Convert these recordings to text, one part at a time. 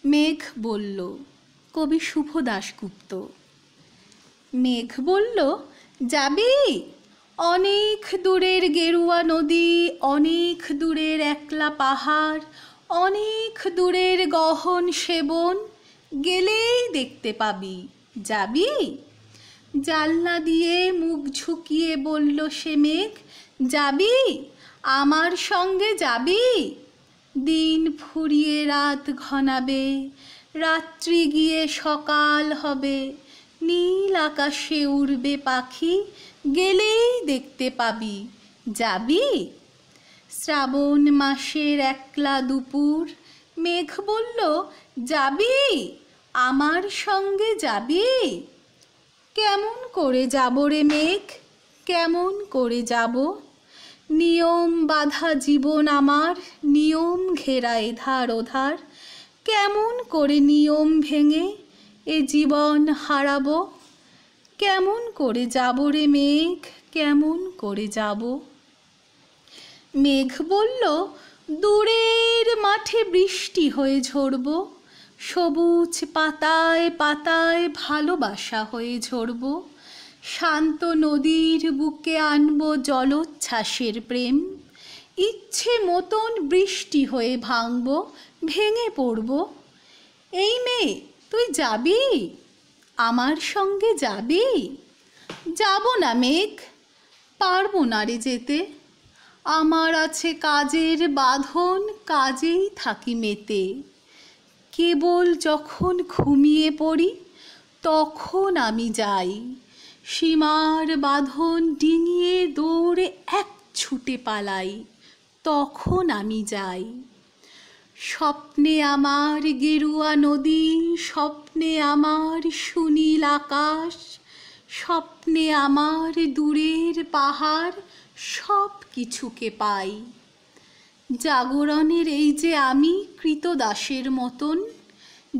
মেঘ বলল। কবি শুভ দাশগুপ্ত। মেঘ বলল, যাবি? অনেক দূরের গেরুয়া নদী, অনেক দূরের একলা পাহাড়, অনেক দূরের গহন সেবন, গেলেই দেখতে পাবি। যাবি? জানলা দিয়ে মুখ ঝুঁকিয়ে বলল সে মেঘ, যাবি? আমার সঙ্গে যাবি? দিন ফুরিয়ে রাত ঘনাবে, রাত্রি গিয়ে সকাল হবে, নীল আকাশে উড়বে পাখি, গেলেই দেখতে পাবি। যাবি? শ্রাবণ মাসের একলা দুপুর, মেঘ বলল, যাবি? আমার সঙ্গে যাবি? কেমন করে যাব রে মেঘ, কেমন করে যাব? নিয়ম বাঁধা জীবন আমার, নিয়ম ঘেরা এধার ওধার, কেমন করে নিয়ম ভেঙে এ জীবন হারাবো? কেমন করে যাব রে মেঘ, কেমন করে যাব? মেঘ বলল, দূরের মাঠে বৃষ্টি হয়ে ঝরব, সবুজ পাতায় পাতায় ভালোবাসা হয়ে ঝরব, শান্ত নদীর বুকে আনব জলোচ্ছ্বাসের প্রেম, ইচ্ছে মতন বৃষ্টি হয়ে ভাঙব, ভেঙে পড়ব। এই মেয়ে, তুই যাবি? আমার সঙ্গে যাবি? যাব না মেঘ, পারবো না রে যেতে, আমার আছে কাজের বাঁধন, কাজেই থাকি মেতে। কেবল যখন ঘুমিয়ে পড়ি তখন আমি যাই, সীমার বাঁধন ডিঙিয়ে দৌড়ে এক ছুটে পালাই, তখন আমি যাই। স্বপ্নে আমার গেরুয়া নদী, স্বপ্নে আমার সুনীল আকাশ, স্বপ্নে আমার দূরের পাহাড়, সব কিছুকে পাই। জাগরণের এই যে আমি কৃতদাসের মতন,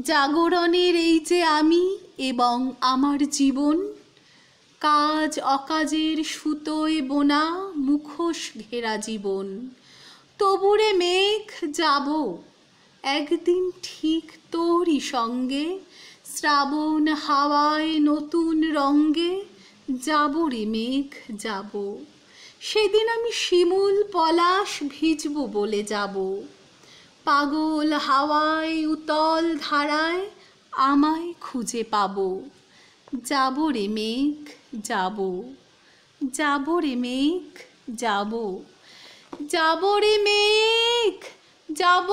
জাগরণের এই যে আমি এবং আমার জীবন, কাজ অকাজের সুতোয় বোনা মুখোশ ঘেরা জীবন। তবুরে মেঘ যাব, একদিন ঠিক তোরই সঙ্গে, শ্রাবণ হাওয়ায় নতুন রঙ্গে, যাব রে মেঘ যাব। সেদিন আমি শিমুল পলাশ ভিজব বলে যাব, পাগল হাওয়ায় উতল ধারায় আমায় খুঁজে পাব। যাব রে মেঘ যাব, যাব রে মেঘ যাব, যাব রে মেঘ যাব।